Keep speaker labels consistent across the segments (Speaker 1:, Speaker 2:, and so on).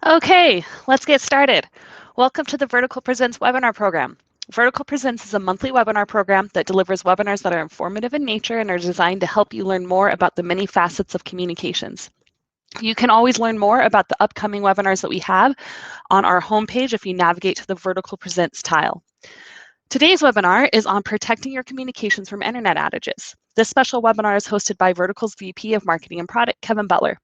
Speaker 1: Okay, let's get started. Welcome to the Vertical Presents webinar program. Vertical Presents is a monthly webinar program that delivers webinars that are informative in nature and are designed to help you learn more about the many facets of communications. You can always learn more about the upcoming webinars that we have on our homepage if you navigate to the Vertical Presents tile. Today's webinar is on protecting your communications from internet outages. This special webinar is hosted by Vertical's VP of Marketing and Product, Kevin Butler.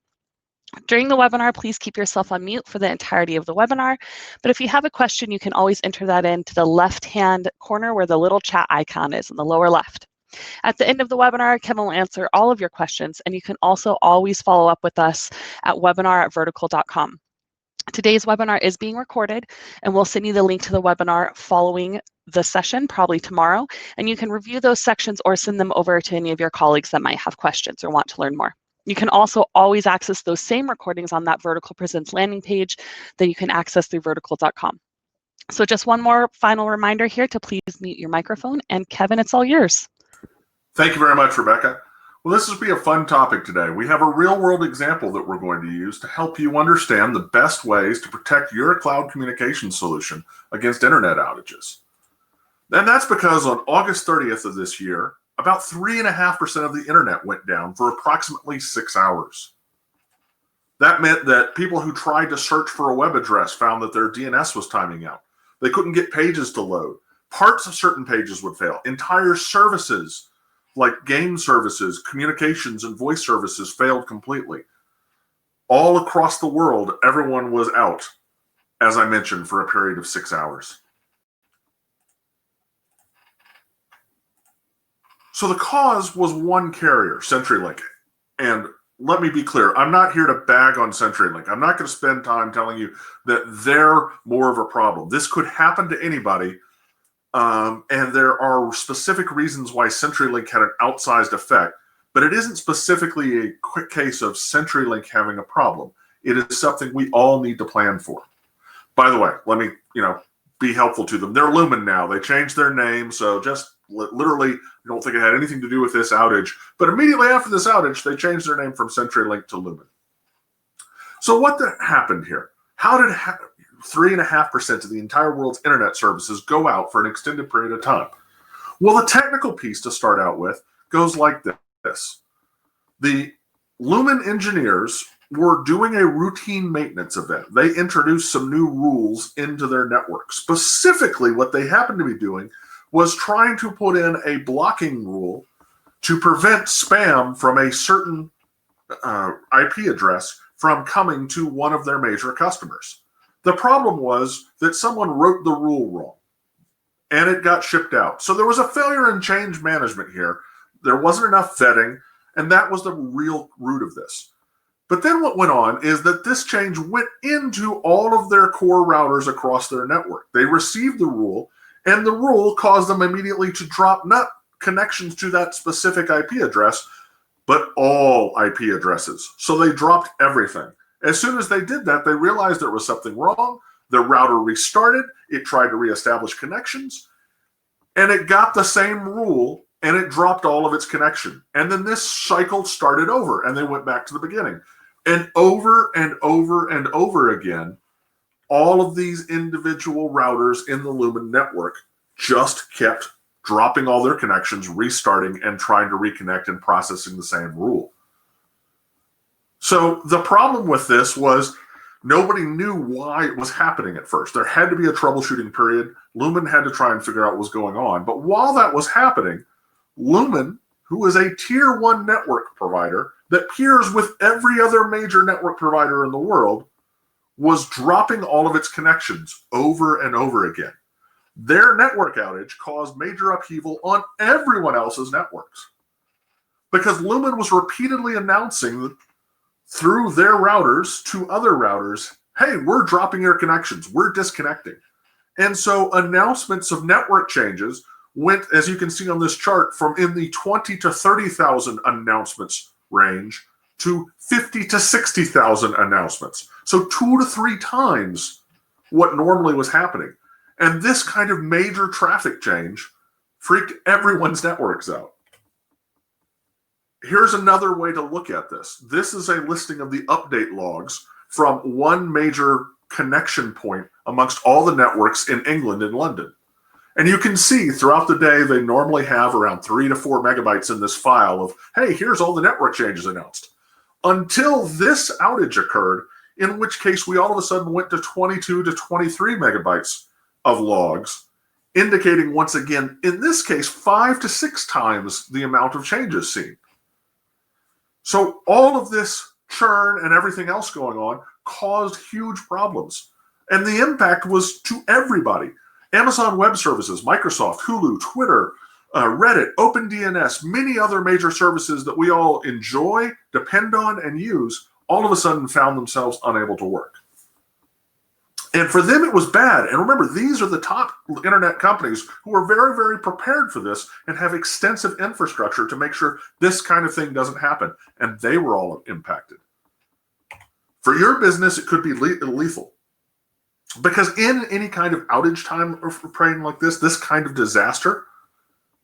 Speaker 1: During the webinar, please keep yourself on mute for the entirety of the webinar, but if you have a question, you can always enter that into the left-hand corner where the little chat icon is in the lower left. At the end of the webinar, Kevin will answer all of your questions, and you can also always follow up with us at webinar@vertical.com. Today's webinar is being recorded, and we'll send you the link to the webinar following the session, probably tomorrow, and you can review those sections or send them over to any of your colleagues that might have questions or want to learn more. You can also always access those same recordings on that Vertical Presents landing page that you can access through vertical.com. So just one more final reminder here to please mute your microphone, and Kevin, it's all yours.
Speaker 2: Thank you very much, Rebecca. Well, this will be a fun topic today. We have a real-world example that we're going to use to help you understand the best ways to protect your cloud communication solution against internet outages. And that's because on August 30th of this year, about 3.5% of the internet went down for approximately 6 hours. That meant that people who tried to search for a web address found that their DNS was timing out. They couldn't get pages to load. Parts of certain pages would fail. Entire services, like game services, communications, and voice services, failed completely. All across the world, everyone was out, as I mentioned, for a period of 6 hours. So the cause was one carrier, Centurylink. And let me be clear, I'm not here to bag on Centurylink. I'm not going to spend time telling you that they're more of a problem. This could happen to anybody. And there are specific reasons why Centurylink had an outsized effect, but it isn't specifically a quick case of Centurylink having a problem. It is something we all need to plan for. By the way, let me, be helpful to them. They're Lumen now. They changed their name, so just literally, I don't think it had anything to do with this outage. But immediately after this outage, they changed their name from Centurylink to Lumen. So what happened here? How did 3.5% of the entire world's internet services go out for an extended period of time? Well, the technical piece to start out with goes like this. The Lumen engineers were doing a routine maintenance event. They introduced some new rules into their network. Specifically, what they happened to be doing was trying to put in a blocking rule to prevent spam from a certain IP address from coming to one of their major customers. The problem was that someone wrote the rule wrong, and it got shipped out. So there was a failure in change management here. There wasn't enough vetting, and that was the real root of this. But then what went on is that this change went into all of their core routers across their network. They received the rule, and the rule caused them immediately to drop not connections to that specific IP address, but all IP addresses. So they dropped everything. As soon as they did that, they realized there was something wrong. The router restarted. It tried to reestablish connections, and it got the same rule, and it dropped all of its connection. And then this cycle started over, and they went back to the beginning. And over and over and over again, all of these individual routers in the Lumen network just kept dropping all their connections, restarting, and trying to reconnect and processing the same rule. So the problem with this was nobody knew why it was happening at first. There had to be a troubleshooting period. Lumen had to try and figure out what was going on. But while that was happening, Lumen, who is a tier 1 network provider that peers with every other major network provider in the world, was dropping all of its connections over and over again. Their network outage caused major upheaval on everyone else's networks because Lumen was repeatedly announcing that through their routers to other routers, hey, we're dropping your connections, we're disconnecting. And so announcements of network changes went, as you can see on this chart, from in the 20 to 30,000 announcements range to 50 to 60,000 announcements. So 2 to 3 times what normally was happening. And this kind of major traffic change freaked everyone's networks out. Here's another way to look at this. This is a listing of the update logs from one major connection point amongst all the networks in England and London. And you can see throughout the day, they normally have around 3 to 4 megabytes in this file of, hey, here's all the network changes announced. Until this outage occurred, in which case we all of a sudden went to 22 to 23 megabytes of logs, indicating once again, in this case, 5 to 6 times the amount of changes seen. So all of this churn and everything else going on caused huge problems. And the impact was to everybody. Amazon Web Services, Microsoft, Hulu, Twitter, Reddit, OpenDNS, many other major services that we all enjoy, depend on, and use, all of a sudden found themselves unable to work. And for them, it was bad. And remember, these are the top internet companies who are very, very prepared for this and have extensive infrastructure to make sure this kind of thing doesn't happen. And they were all impacted. For your business, it could be lethal. Because in any kind of outage time frame like this kind of disaster,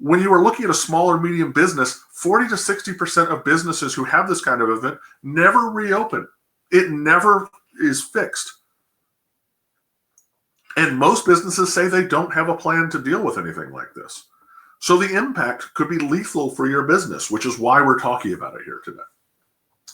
Speaker 2: when you are looking at a small or medium business, 40 to 60% of businesses who have this kind of event never reopen. It never is fixed. And most businesses say they don't have a plan to deal with anything like this. So the impact could be lethal for your business, which is why we're talking about it here today.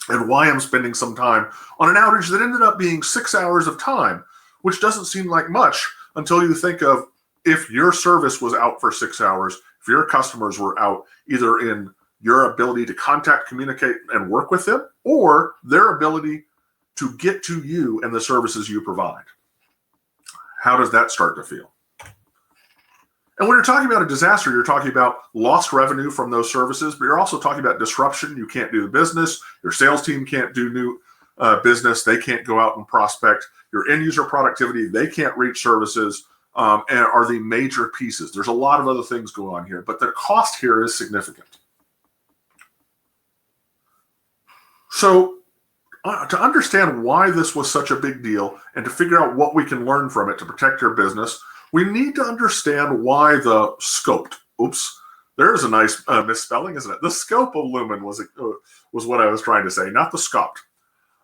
Speaker 2: And why I'm spending some time on an outage that ended up being 6 hours of time, which doesn't seem like much until you think of if your service was out for 6 hours, if your customers were out either in your ability to contact, communicate, and work with them, or their ability to get to you and the services you provide. How does that start to feel? And when you're talking about a disaster, you're talking about lost revenue from those services, but you're also talking about disruption. You can't do the business. Your sales team can't do new business. They can't go out and prospect. Your end user productivity, they can't reach services, and are the major pieces. There's a lot of other things going on here, but the cost here is significant. So to understand why this was such a big deal and to figure out what we can learn from it to protect your business, we need to understand why the scoped, there's a nice misspelling, isn't it? The scope of Lumen was what I was trying to say, not the scoped.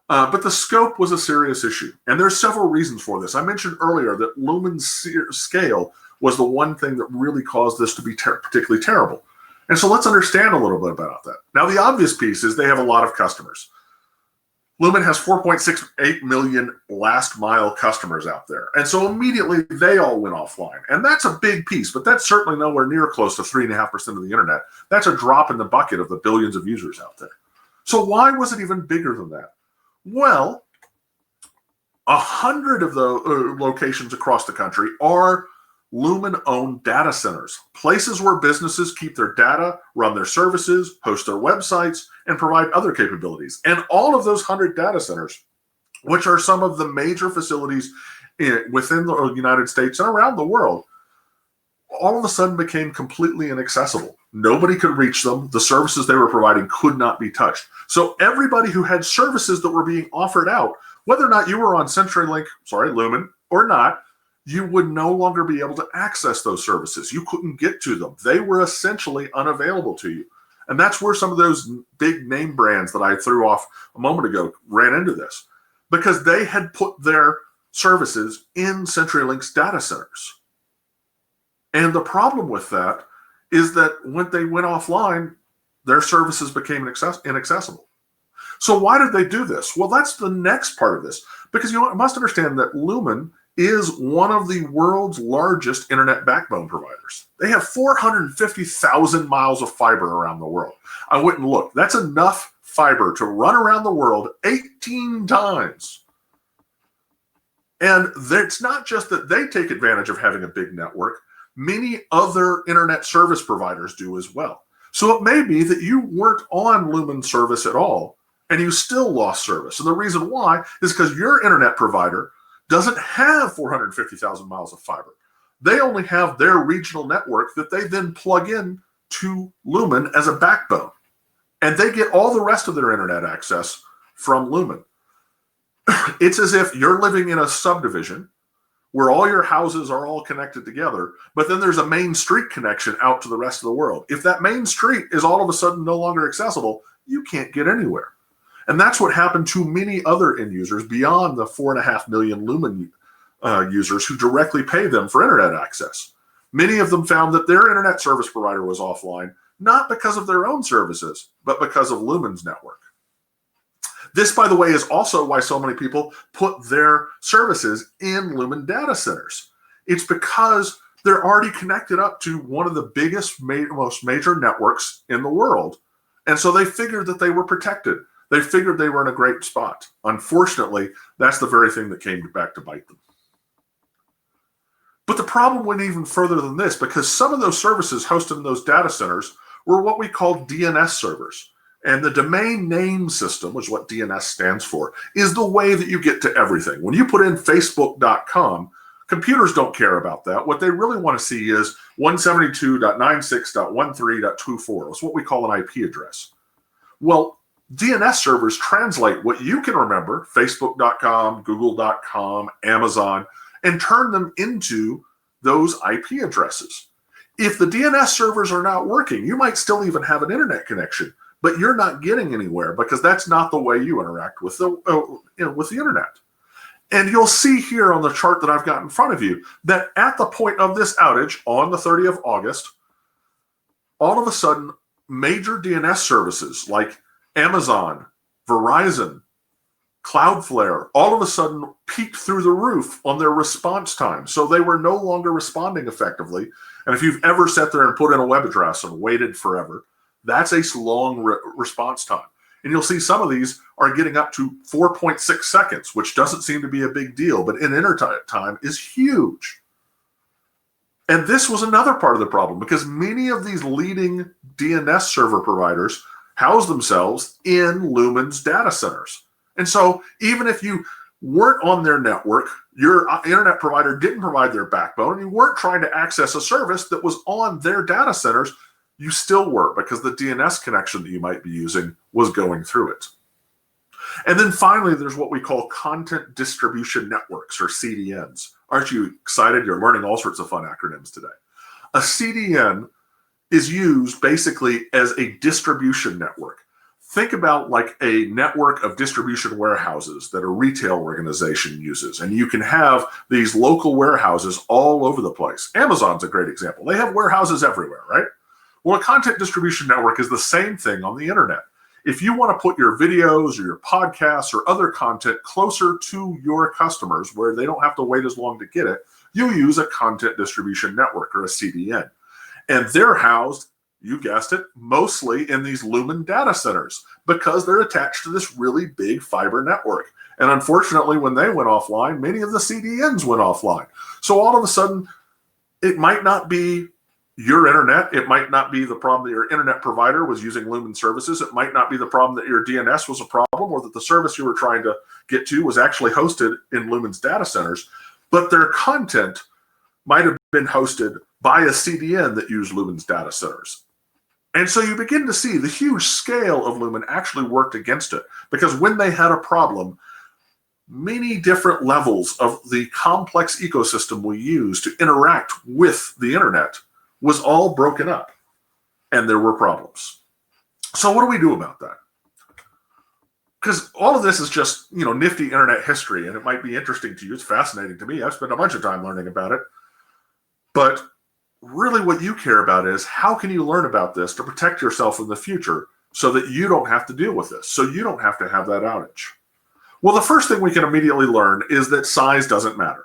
Speaker 2: But the scope was a serious issue. And there's several reasons for this. I mentioned earlier that Lumen's scale was the one thing that really caused this to be particularly terrible. And so let's understand a little bit about that. Now, the obvious piece is they have a lot of customers. Lumen has 4.68 million last mile customers out there. And so immediately they all went offline. And that's a big piece, but that's certainly nowhere near close to 3.5% of the internet. That's a drop in the bucket of the billions of users out there. So why was it even bigger than that? Well, 100 of the locations across the country are Lumen-owned data centers, places where businesses keep their data, run their services, host their websites, and provide other capabilities. And all of those 100 data centers, which are some of the major facilities within the United States and around the world, all of a sudden became completely inaccessible. Nobody could reach them. The services they were providing could not be touched. So everybody who had services that were being offered out, whether or not you were on Lumen or not, you would no longer be able to access those services. You couldn't get to them. They were essentially unavailable to you. And that's where some of those big name brands that I threw off a moment ago ran into this, because they had put their services in Centurylink's data centers. And the problem with that is that when they went offline, their services became inaccessible. So why did they do this? Well, that's the next part of this, because you must understand that Lumen is one of the world's largest internet backbone providers. They have 450,000 miles of fiber around the world. I went and looked. That's enough fiber to run around the world 18 times. And it's not just that they take advantage of having a big network. Many other internet service providers do as well. So it may be that you weren't on Lumen service at all, and you still lost service. And the reason why is because your internet provider doesn't have 450,000 miles of fiber. They only have their regional network that they then plug in to Lumen as a backbone. And they get all the rest of their internet access from Lumen. It's as if you're living in a subdivision where all your houses are all connected together, but then there's a main street connection out to the rest of the world. If that main street is all of a sudden no longer accessible, you can't get anywhere. And that's what happened to many other end users beyond the 4.5 million Lumen users who directly pay them for internet access. Many of them found that their internet service provider was offline, not because of their own services, but because of Lumen's network. This, by the way, is also why so many people put their services in Lumen data centers. It's because they're already connected up to one of the biggest, most major networks in the world. And so they figured that they were protected. They figured they were in a great spot. Unfortunately, that's the very thing that came back to bite them. But the problem went even further than this, because some of those services hosted in those data centers were what we call DNS servers. And the domain name system, which is what DNS stands for, is the way that you get to everything. When you put in facebook.com, computers don't care about that. What they really want to see is 172.96.13.24. It's what we call an IP address. Well, DNS servers translate what you can remember, facebook.com, google.com, Amazon, and turn them into those IP addresses. If the DNS servers are not working, you might still even have an internet connection, but you're not getting anywhere because that's not the way you interact with the internet. And you'll see here on the chart that I've got in front of you that at the point of this outage on the 30th of August, all of a sudden, major DNS services like Amazon, Verizon, Cloudflare, all of a sudden peaked through the roof on their response time. So they were no longer responding effectively. And if you've ever sat there and put in a web address and waited forever, that's a long response time. And you'll see some of these are getting up to 4.6 seconds, which doesn't seem to be a big deal, but in internet time is huge. And this was another part of the problem, because many of these leading DNS server providers house themselves in Lumen's data centers. And so even if you weren't on their network, your internet provider didn't provide their backbone, and you weren't trying to access a service that was on their data centers, you still were, because the DNS connection that you might be using was going through it. And then finally, there's what we call content distribution networks, or CDNs. Aren't you excited? You're learning all sorts of fun acronyms today. A CDN is used basically as a distribution network. Think about like a network of distribution warehouses that a retail organization uses. And you can have these local warehouses all over the place. Amazon's a great example. They have warehouses everywhere, right? Well, a content distribution network is the same thing on the internet. If you want to put your videos or your podcasts or other content closer to your customers where they don't have to wait as long to get it, you use a content distribution network, or a CDN. And they're housed, you guessed it, mostly in these Lumen data centers because they're attached to this really big fiber network. And unfortunately, when they went offline, many of the CDNs went offline. So all of a sudden, it might not be your internet. It might not be the problem that your internet provider was using Lumen services. It might not be the problem that your DNS was a problem, or that the service you were trying to get to was actually hosted in Lumen's data centers. But their content might have been hosted by a CDN that used Lumen's data centers. And so you begin to see the huge scale of Lumen actually worked against it, because when they had a problem, many different levels of the complex ecosystem we use to interact with the internet was all broken up, and there were problems. So what do we do about that? Because all of this is just, nifty internet history, and it might be interesting to you. It's fascinating to me. I've spent a bunch of time learning about it. But really what you care about is, how can you learn about this to protect yourself in the future so that you don't have to deal with this, so you don't have to have that outage? Well, the first thing we can immediately learn is that size doesn't matter.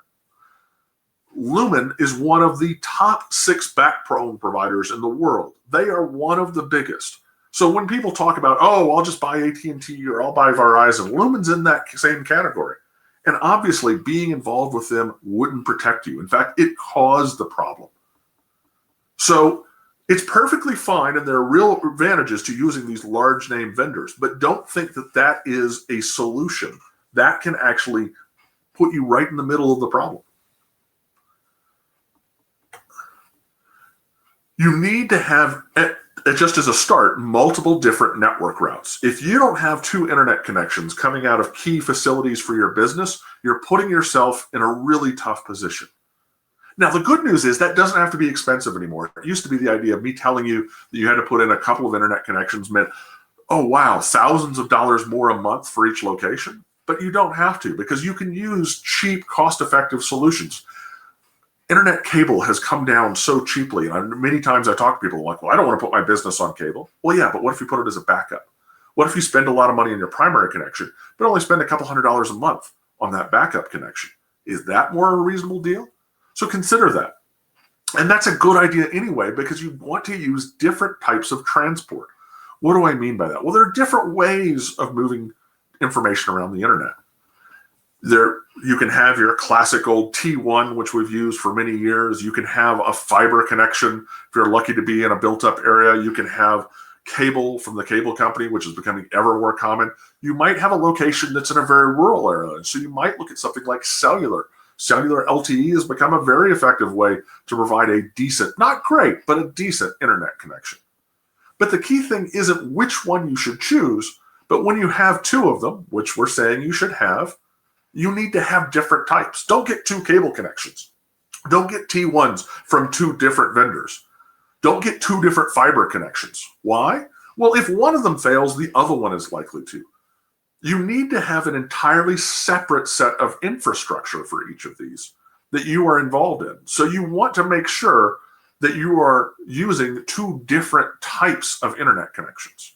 Speaker 2: Lumen is one of the top 6 backbone providers in the world. They are one of the biggest. So when people talk about, I'll just buy AT&T or I'll buy Verizon, Lumen's in that same category. And obviously being involved with them wouldn't protect you. In fact, it caused the problem. So it's perfectly fine, and there are real advantages to using these large name vendors, but don't think that that is a solution. That can actually put you right in the middle of the problem. You need to have, just as a start, multiple different network routes. If you don't have 2 internet connections coming out of key facilities for your business, you're putting yourself in a really tough position. Now, the good news is that doesn't have to be expensive anymore. It used to be the idea of me telling you that you had to put in a couple of internet connections meant oh, wow, thousands of dollars more a month for each location. But you don't have to, because you can use cheap, cost-effective solutions. Internet cable has come down so cheaply. And many times I talk to people like, well, I don't want to put my business on cable. Well, yeah, but what if you put it as a backup? What if you spend a lot of money on your primary connection, but only spend a couple $100s a month on that backup connection? Is that more a reasonable deal? So consider that. And that's a good idea anyway, because you want to use different types of transport. What do I mean by that? Well, there are different ways of moving information around the internet. You can have your classic old T1, which we've used for many years. You can have a fiber connection. If you're lucky to be in a built-up area, you can have cable from the cable company, which is becoming ever more common. You might have a location that's in a very rural area, and so you might look at something like cellular. Cellular LTE has become a very effective way to provide a decent, not great, but a decent internet connection. But the key thing isn't which one you should choose, but when you have two of them, which we're saying you should have, you need to have different types. Don't get two cable connections. Don't get T1s from two different vendors. Don't get two different fiber connections. Why? Well, if one of them fails, the other one is likely to. You need to have an entirely separate set of infrastructure for each of these that you are involved in. So you want to make sure that you are using two different types of internet connections.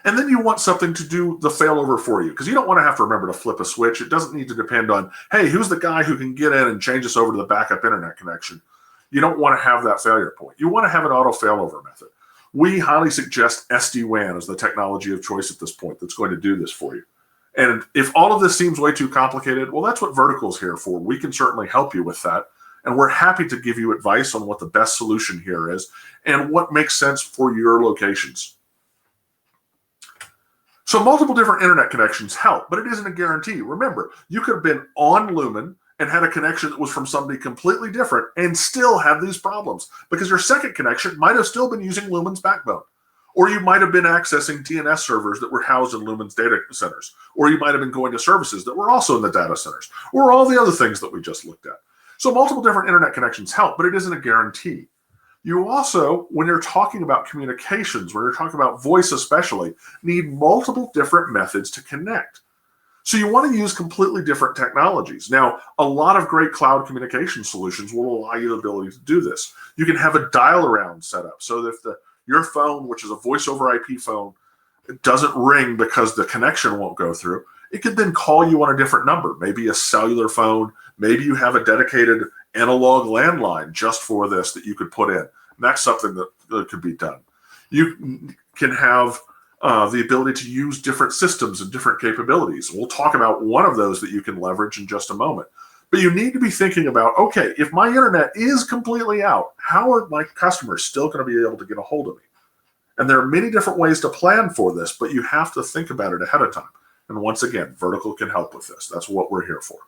Speaker 2: And then you want something to do the failover for you, because you don't want to have to remember to flip a switch. It doesn't need to depend on, hey, who's the guy who can get in and change us over to the backup internet connection? You don't want to have that failure point. You want to have an auto failover method. We highly suggest SD-WAN as the technology of choice at this point that's going to do this for you. And if all of this seems way too complicated, well, that's what Vertical's here for. We can certainly help you with that. And we're happy to give you advice on what the best solution here is and what makes sense for your locations. So multiple different internet connections help, but it isn't a guarantee. Remember, you could have been on Lumen and had a connection that was from somebody completely different and still have these problems, because your second connection might have still been using Lumen's backbone. Or you might have been accessing DNS servers that were housed in Lumen's data centers. Or you might have been going to services that were also in the data centers, or all the other things that we just looked at. So multiple different internet connections help, but it isn't a guarantee. You also, when you're talking about communications, when you're talking about voice especially, need multiple different methods to connect. So you want to use completely different technologies. Now, a lot of great cloud communication solutions will allow you the ability to do this. You can have a dial-around setup, so that if your phone, which is a voice over IP phone, doesn't ring because the connection won't go through, it could then call you on a different number, maybe a cellular phone. Maybe you have a dedicated analog landline just for this that you could put in. And that's something that could be done. You can have the ability to use different systems and different capabilities. We'll talk about one of those that you can leverage in just a moment. But you need to be thinking about, okay, if my internet is completely out, how are my customers still going to be able to get a hold of me? And there are many different ways to plan for this, but you have to think about it ahead of time. And once again, Vertical can help with this. That's what we're here for.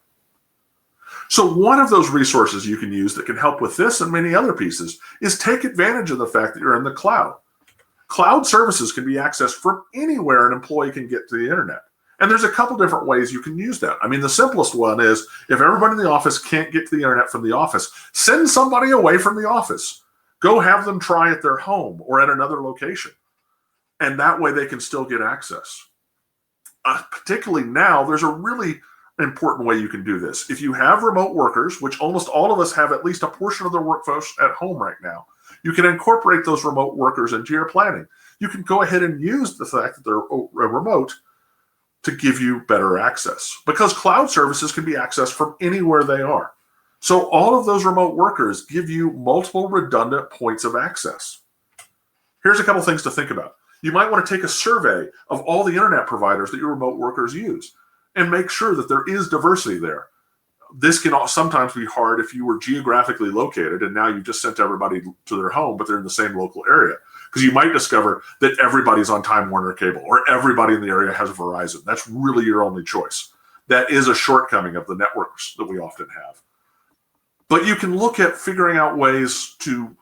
Speaker 2: So one of those resources you can use that can help with this and many other pieces is take advantage of the fact that you're in the cloud. Cloud services can be accessed from anywhere an employee can get to the internet. And there's a couple different ways you can use that. I mean, the simplest one is if everybody in the office can't get to the internet from the office, send somebody away from the office. Go have them try at their home or at another location. And that way they can still get access. Particularly now, there's a really important way you can do this. If you have remote workers, which almost all of us have at least a portion of their workforce at home right now, you can incorporate those remote workers into your planning. You can go ahead and use the fact that they're remote to give you better access, because cloud services can be accessed from anywhere they are. So all of those remote workers give you multiple redundant points of access. Here's a couple things to think about. You might want to take a survey of all the internet providers that your remote workers use and make sure that there is diversity there. This can sometimes be hard if you were geographically located and now you just sent everybody to their home, but they're in the same local area. Because you might discover that everybody's on Time Warner Cable or everybody in the area has Verizon. That's really your only choice. That is a shortcoming of the networks that we often have. But you can look at figuring out ways to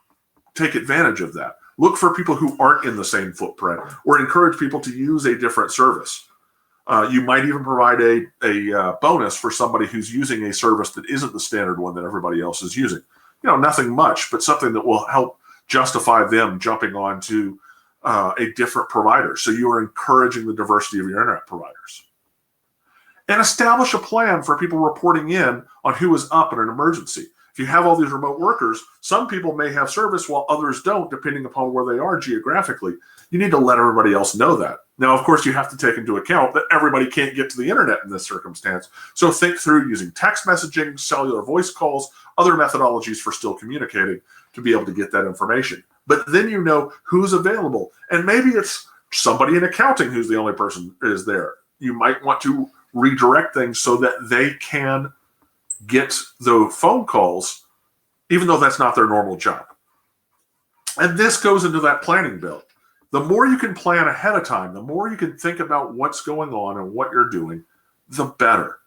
Speaker 2: take advantage of that. Look for people who aren't in the same footprint or encourage people to use a different service. You might even provide a bonus for somebody who's using a service that isn't the standard one that everybody else is using. You know, nothing much, but something that will help justify them jumping onto a different provider. So you are encouraging the diversity of your internet providers. And establish a plan for people reporting in on who is up in an emergency. If you have all these remote workers, some people may have service while others don't, depending upon where they are geographically. You need to let everybody else know that. Now, of course, you have to take into account that everybody can't get to the internet in this circumstance. So think through using text messaging, cellular voice calls, other methodologies for still communicating to be able to get that information. But then you know who's available. And maybe it's somebody in accounting who's the only person is there. You might want to redirect things so that they can get the phone calls, even though that's not their normal job. And this goes into that planning bill. The more you can plan ahead of time, the more you can think about what's going on and what you're doing, the better.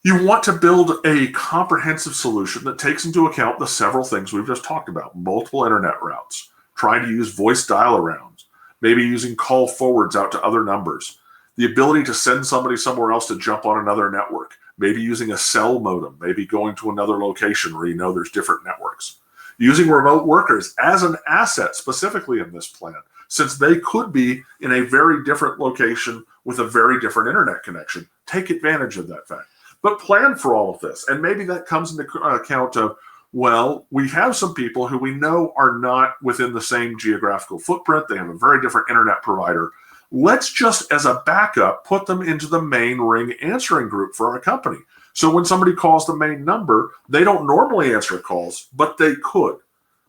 Speaker 2: You want to build a comprehensive solution that takes into account the several things we've just talked about: multiple internet routes, trying to use voice dial-arounds, maybe using call forwards out to other numbers, the ability to send somebody somewhere else to jump on another network, maybe using a cell modem, maybe going to another location where you know there's different networks. Using remote workers as an asset specifically in this plan, since they could be in a very different location with a very different internet connection. Take advantage of that fact. But plan for all of this. And maybe that comes into account of, well, we have some people who we know are not within the same geographical footprint. They have a very different internet provider. Let's just, as a backup, put them into the main ring answering group for our company. So when somebody calls the main number, they don't normally answer calls, but they could.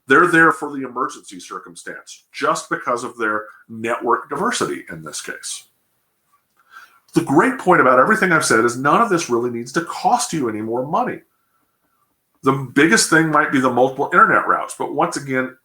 Speaker 2: They're there for the emergency circumstance, just because of their network diversity in this case. The great point about everything I've said is none of this really needs to cost you any more money. The biggest thing might be the multiple internet routes, but once again,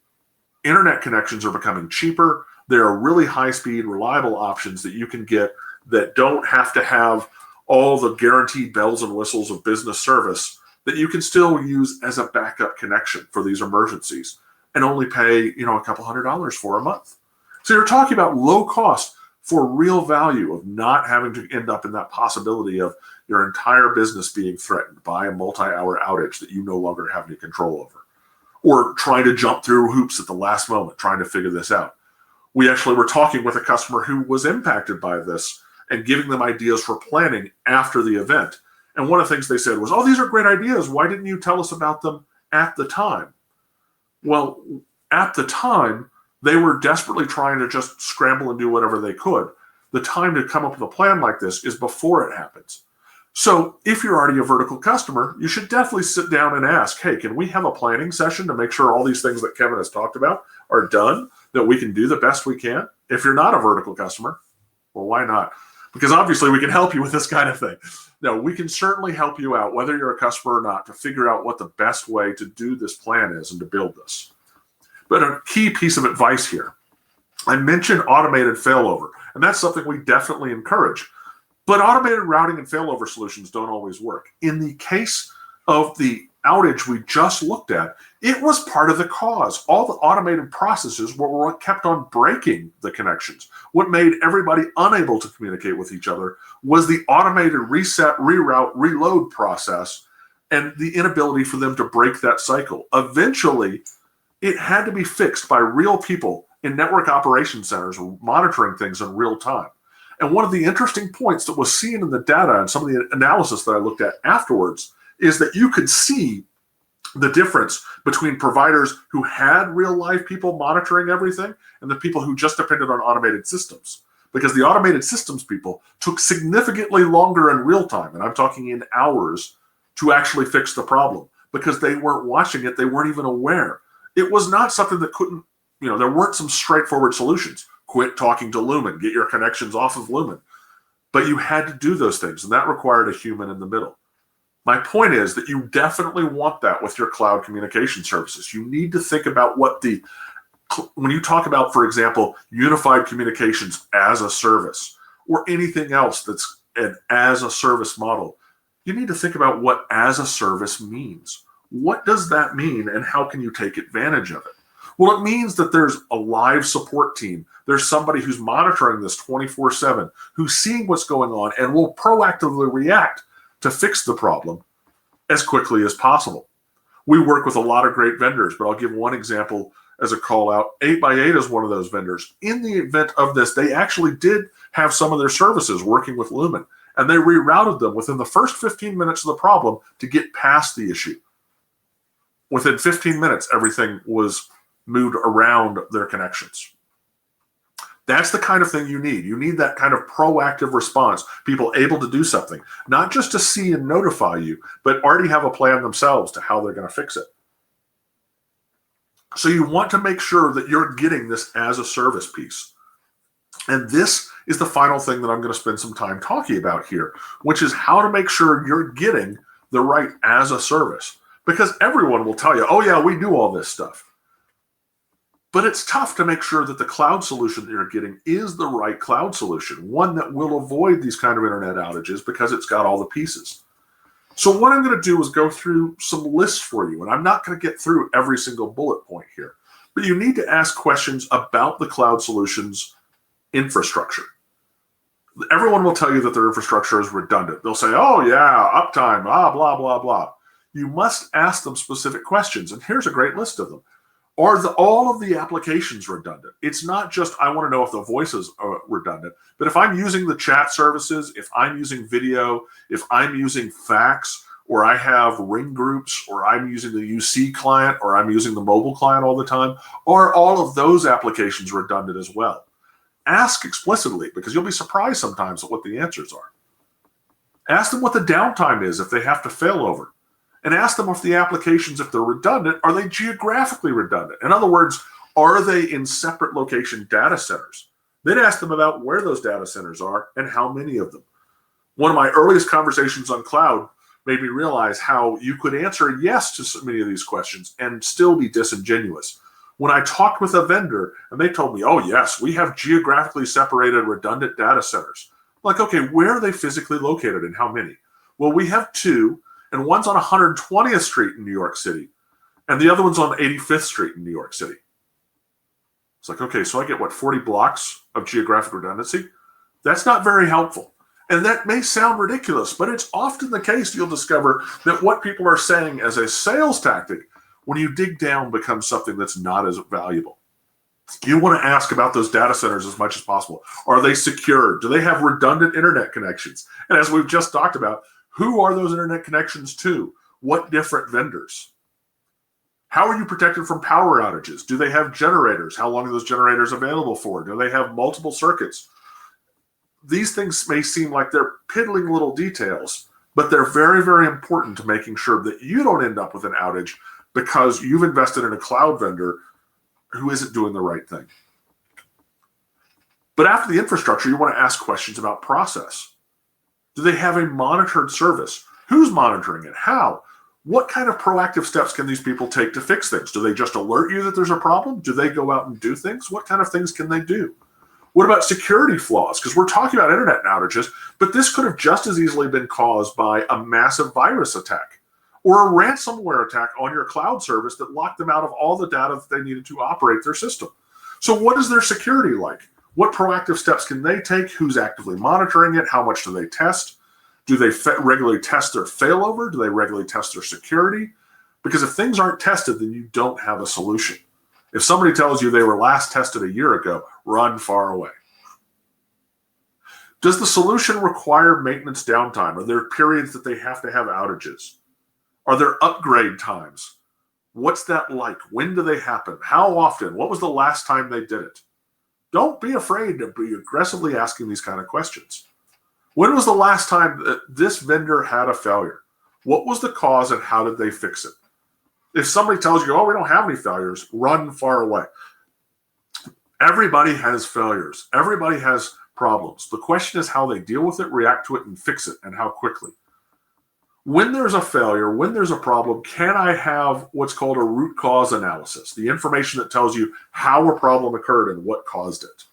Speaker 2: internet connections are becoming cheaper. There are really high-speed, reliable options that you can get that don't have to have all the guaranteed bells and whistles of business service, that you can still use as a backup connection for these emergencies and only pay, a couple $100s for a month. So you're talking about low cost for real value of not having to end up in that possibility of your entire business being threatened by a multi-hour outage that you no longer have any control over, or trying to jump through hoops at the last moment, trying to figure this out. We actually were talking with a customer who was impacted by this and giving them ideas for planning after the event. And one of the things they said was, oh, these are great ideas. Why didn't you tell us about them at the time? Well, at the time, they were desperately trying to just scramble and do whatever they could. The time to come up with a plan like this is before it happens. So if you're already a vertical customer, you should definitely sit down and ask, hey, can we have a planning session to make sure all these things that Kevin has talked about are done, that we can do the best we can? If you're not a vertical customer, well, why not? Because obviously we can help you with this kind of thing. No, we can certainly help you out, whether you're a customer or not, to figure out what the best way to do this plan is and to build this. But a key piece of advice here, I mentioned automated failover, and that's something we definitely encourage. But automated routing and failover solutions don't always work. In the case of the outage we just looked at, it was part of the cause. All the automated processes were what kept on breaking the connections. What made everybody unable to communicate with each other was the automated reset, reroute, reload process and the inability for them to break that cycle. Eventually, it had to be fixed by real people in network operation centers monitoring things in real time. And one of the interesting points that was seen in the data and some of the analysis that I looked at afterwards is that you could see the difference between providers who had real life people monitoring everything and the people who just depended on automated systems. Because the automated systems people took significantly longer in real time, and I'm talking in hours, to actually fix the problem because they weren't watching it. They weren't even aware. It was not something that couldn't, there weren't some straightforward solutions. Quit talking to Lumen, get your connections off of Lumen. But you had to do those things, and that required a human in the middle. My point is that you definitely want that with your cloud communication services. You need to think about when you talk about, for example, unified communications as a service or anything else that's an as a service model, you need to think about what as a service means. What does that mean, and how can you take advantage of it? Well, it means that there's a live support team. There's somebody who's monitoring this 24/7, who's seeing what's going on and will proactively react to fix the problem as quickly as possible. We work with a lot of great vendors, but I'll give one example as a call out. 8x8 is one of those vendors. In the event of this, they actually did have some of their services working with Lumen, and they rerouted them within the first 15 minutes of the problem to get past the issue. Within 15 minutes, everything was moved around their connections. That's the kind of thing you need. You need that kind of proactive response, people able to do something, not just to see and notify you, but already have a plan themselves to how they're going to fix it. So you want to make sure that you're getting this as a service piece. And this is the final thing that I'm going to spend some time talking about here, which is how to make sure you're getting the right as a service. Because everyone will tell you, oh yeah, we do all this stuff. But it's tough to make sure that the cloud solution that you're getting is the right cloud solution, one that will avoid these kind of internet outages because it's got all the pieces. So what I'm going to do is go through some lists for you, and I'm not going to get through every single bullet point here, but you need to ask questions about the cloud solution's infrastructure. Everyone will tell you that their infrastructure is redundant. They'll say, oh yeah, uptime, blah, blah, blah. You must ask them specific questions, and here's a great list of them. Are all of the applications redundant? It's not just, I want to know if the voices are redundant, but if I'm using the chat services, if I'm using video, if I'm using fax, or I have ring groups, or I'm using the UC client, or I'm using the mobile client all the time, are all of those applications redundant as well? Ask explicitly, because you'll be surprised sometimes at what the answers are. Ask them what the downtime is if they have to fail over. And ask them if the applications, if they're redundant, are they geographically redundant? In other words, are they in separate location data centers? Then ask them about where those data centers are and how many of them. One of my earliest conversations on cloud made me realize how you could answer yes to so many of these questions and still be disingenuous. When I talked with a vendor and they told me, oh yes, we have geographically separated redundant data centers. I'm like, okay, where are they physically located and how many? Well, we have 2. And one's on 120th Street in New York City, and the other one's on 85th Street in New York City. It's like, okay, so I get, 40 blocks of geographic redundancy? That's not very helpful. And that may sound ridiculous, but it's often the case you'll discover that what people are saying as a sales tactic, when you dig down, becomes something that's not as valuable. You want to ask about those data centers as much as possible. Are they secure? Do they have redundant internet connections? And as we've just talked about, who are those internet connections to? What different vendors? How are you protected from power outages? Do they have generators? How long are those generators available for? Do they have multiple circuits? These things may seem like they're piddling little details, but they're very, very important to making sure that you don't end up with an outage because you've invested in a cloud vendor who isn't doing the right thing. But after the infrastructure, you want to ask questions about process. Do they have a monitored service? Who's monitoring it? How? What kind of proactive steps can these people take to fix things? Do they just alert you that there's a problem? Do they go out and do things? What kind of things can they do? What about security flaws? Because we're talking about internet outages, but this could have just as easily been caused by a massive virus attack or a ransomware attack on your cloud service that locked them out of all the data that they needed to operate their system. So what is their security like? What proactive steps can they take? Who's actively monitoring it? How much do they test? Do they regularly test their failover? Do they regularly test their security? Because if things aren't tested, then you don't have a solution. If somebody tells you they were last tested a year ago, run far away. Does the solution require maintenance downtime? Are there periods that they have to have outages? Are there upgrade times? What's that like? When do they happen? How often? What was the last time they did it? Don't be afraid to be aggressively asking these kind of questions. When was the last time that this vendor had a failure? What was the cause and how did they fix it? If somebody tells you, oh, we don't have any failures, run far away. Everybody has failures. Everybody has problems. The question is how they deal with it, react to it, and fix it, and how quickly. When there's a failure, when there's a problem, can I have what's called a root cause analysis, the information that tells you how a problem occurred and what caused it?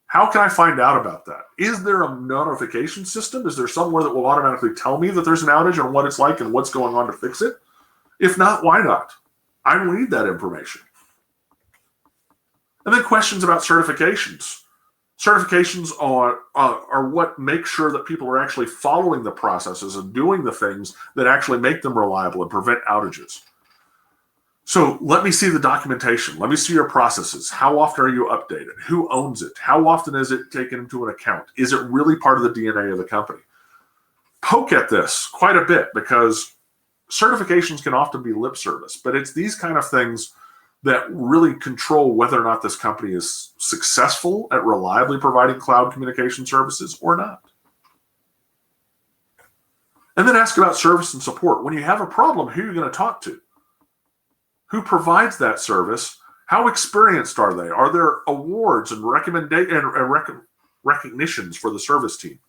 Speaker 2: How can I find out about that? Is there a notification system? Is there somewhere that will automatically tell me that there's an outage and what it's like and what's going on to fix it? If not, why not? I need that information. And then questions about certifications. Certifications are what make sure that people are actually following the processes and doing the things that actually make them reliable and prevent outages. So let me see the documentation. Let me see your processes. How often are you updated? Who owns it? How often is it taken into an account? Is it really part of the DNA of the company? Poke at this quite a bit, because certifications can often be lip service, but it's these kind of things that really control whether or not this company is successful at reliably providing cloud communication services or not. And then ask about service and support. When you have a problem, who are you going to talk to? Who provides that service? How experienced are they? Are there awards and recognitions for the service team?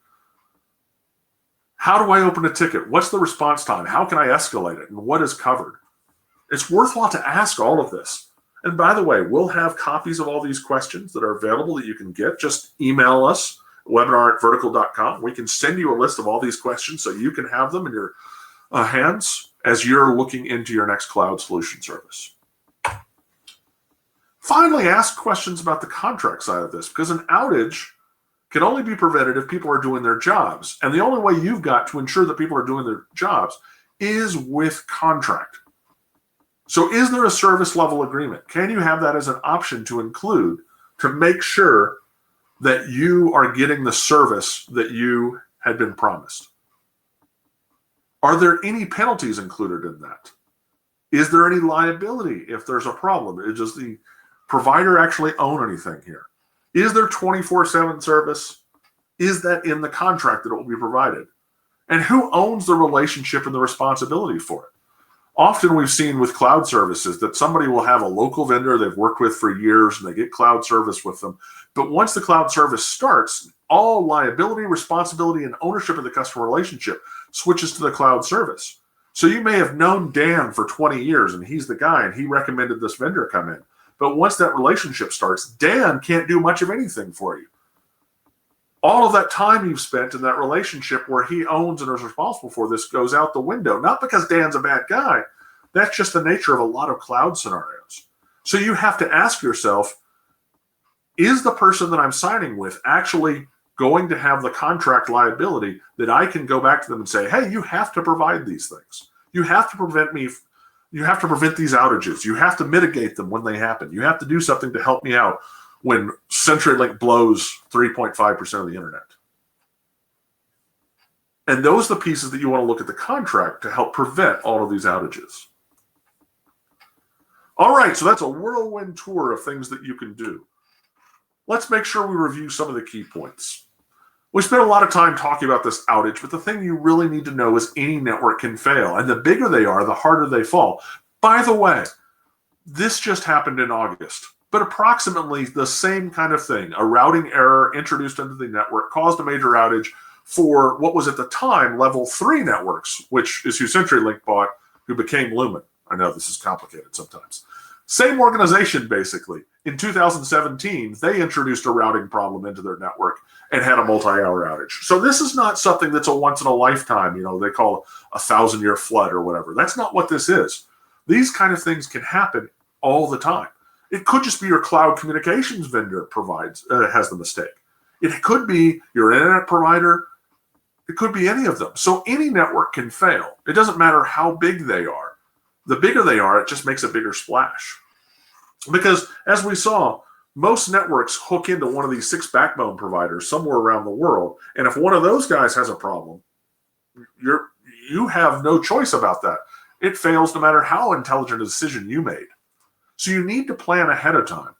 Speaker 2: How do I open a ticket? What's the response time? How can I escalate it? And what is covered? It's worthwhile to ask all of this. And by the way, we'll have copies of all these questions that are available that you can get. Just email us, webinar@vertical.com. We can send you a list of all these questions so you can have them in your hands as you're looking into your next cloud solution service. Finally, ask questions about the contract side of this, because an outage can only be prevented if people are doing their jobs. And the only way you've got to ensure that people are doing their jobs is with contract. So is there a service level agreement? Can you have that as an option to include to make sure that you are getting the service that you had been promised? Are there any penalties included in that? Is there any liability if there's a problem? Does the provider actually own anything here? Is there 24/7 service? Is that in the contract that it will be provided? And who owns the relationship and the responsibility for it? Often we've seen with cloud services that somebody will have a local vendor they've worked with for years and they get cloud service with them. But once the cloud service starts, all liability, responsibility, and ownership of the customer relationship switches to the cloud service. So you may have known Dan for 20 years and he's the guy and he recommended this vendor come in. But once that relationship starts, Dan can't do much of anything for you. All of that time you've spent in that relationship where he owns and is responsible for this goes out the window. Not because Dan's a bad guy. That's just the nature of a lot of cloud scenarios. So you have to ask yourself, is the person that I'm signing with actually going to have the contract liability that I can go back to them and say, hey, you have to provide these things. You have to prevent these outages. You have to mitigate them when they happen. You have to do something to help me out when Centurylink blows 3.5% of the internet. And those are the pieces that you want to look at the contract to help prevent all of these outages. All right, so that's a whirlwind tour of things that you can do. Let's make sure we review some of the key points. We spent a lot of time talking about this outage, but the thing you really need to know is any network can fail. And the bigger they are, the harder they fall. By the way, this just happened in August, but approximately the same kind of thing. A routing error introduced into the network caused a major outage for what was at the time level 3 networks, which is who Centurylink bought, who became Lumen. I know this is complicated sometimes. Same organization, basically. In 2017, they introduced a routing problem into their network and had a multi-hour outage. So this is not something that's a once-in-a-lifetime, they call a 1,000-year flood or whatever. That's not what this is. These kind of things can happen all the time. It could just be your cloud communications vendor has the mistake. It could be your internet provider. It could be any of them. So any network can fail. It doesn't matter how big they are. The bigger they are, it just makes a bigger splash. Because as we saw, most networks hook into one of these 6 backbone providers somewhere around the world. And if one of those guys has a problem, you have no choice about that. It fails no matter how intelligent a decision you made. So you need to plan ahead of time.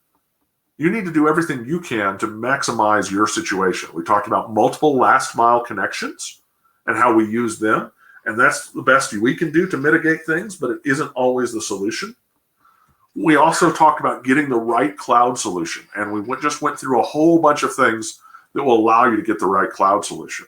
Speaker 2: You need to do everything you can to maximize your situation. We talked about multiple last mile connections and how we use them. And that's the best we can do to mitigate things, but it isn't always the solution. We also talked about getting the right cloud solution. And we just went through a whole bunch of things that will allow you to get the right cloud solution.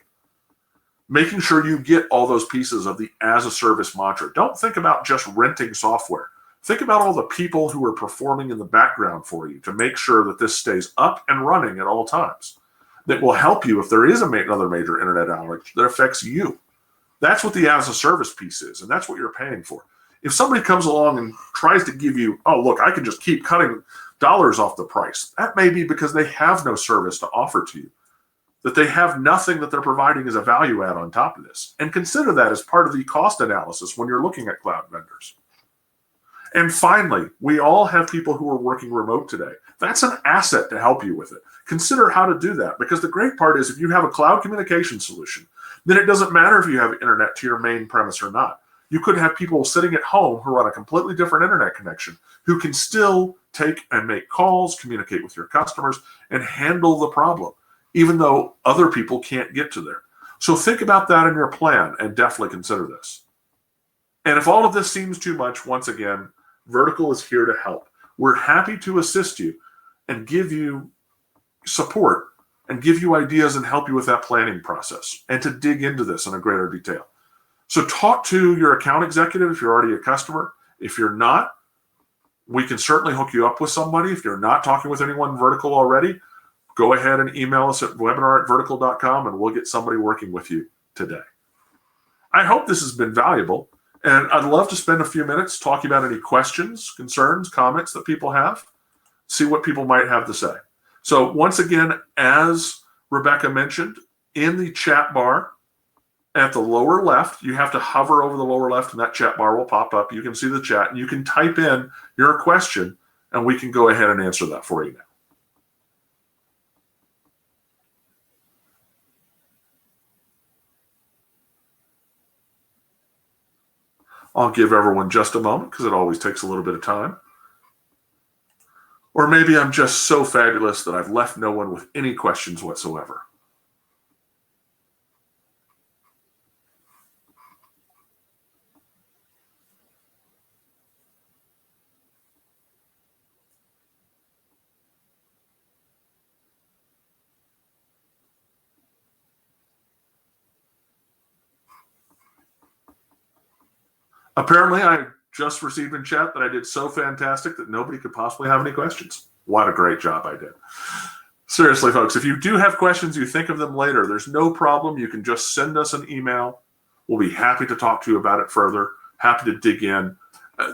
Speaker 2: Making sure you get all those pieces of the as-a-service mantra. Don't think about just renting software. Think about all the people who are performing in the background for you to make sure that this stays up and running at all times. That will help you if there is another major internet outage that affects you. That's what the as-a-service piece is, and that's what you're paying for. If somebody comes along and tries to give you, oh, look, I can just keep cutting dollars off the price, that may be because they have no service to offer to you, that they have nothing that they're providing as a value add on top of this. And consider that as part of the cost analysis when you're looking at cloud vendors. And finally, we all have people who are working remote today. That's an asset to help you with it. Consider how to do that, because the great part is if you have a cloud communication solution, then it doesn't matter if you have internet to your main premise or not. You could have people sitting at home who are on a completely different internet connection who can still take and make calls, communicate with your customers, and handle the problem, even though other people can't get to there. So think about that in your plan and definitely consider this. And if all of this seems too much, once again, Vertical is here to help. We're happy to assist you and give you support and give you ideas and help you with that planning process and to dig into this in a greater detail. So talk to your account executive if you're already a customer. If you're not, we can certainly hook you up with somebody. If you're not talking with anyone Vertical already, go ahead and email us at webinar@vertical.com and we'll get somebody working with you today. I hope this has been valuable, and I'd love to spend a few minutes talking about any questions, concerns, comments that people have, see what people might have to say. So once again, as Rebecca mentioned, in the chat bar at the lower left, you have to hover over the lower left and that chat bar will pop up. You can see the chat and you can type in your question and we can go ahead and answer that for you now. I'll give everyone just a moment because it always takes a little bit of time. Or maybe I'm just so fabulous that I've left no one with any questions whatsoever. Apparently, I just received in chat that I did so fantastic that nobody could possibly have any questions. What a great job I did. Seriously, folks, if you do have questions, you think of them later, there's no problem. You can just send us an email. We'll be happy to talk to you about it further, happy to dig in.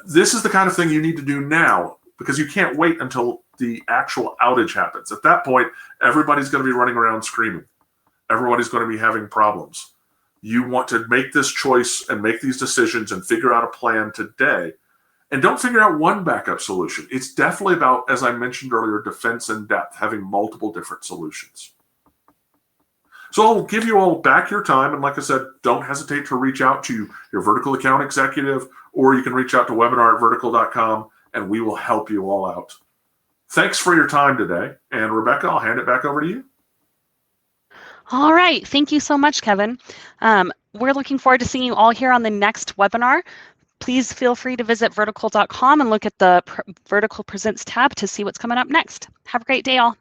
Speaker 2: This is the kind of thing you need to do now because you can't wait until the actual outage happens. At that point, everybody's going to be running around screaming. Everybody's going to be having problems. You want to make this choice and make these decisions and figure out a plan today. And don't figure out one backup solution. It's definitely about, as I mentioned earlier, defense in depth, having multiple different solutions. So I'll give you all back your time. And like I said, don't hesitate to reach out to your Vertical account executive, or you can reach out to webinar@vertical.com and we will help you all out. Thanks for your time today. And Rebecca, I'll hand it back over to you.
Speaker 1: All right. Thank you so much, Kevin. We're looking forward to seeing you all here on the next webinar. Please feel free to visit vertical.com and look at the Vertical Presents tab to see what's coming up next. Have a great day, all.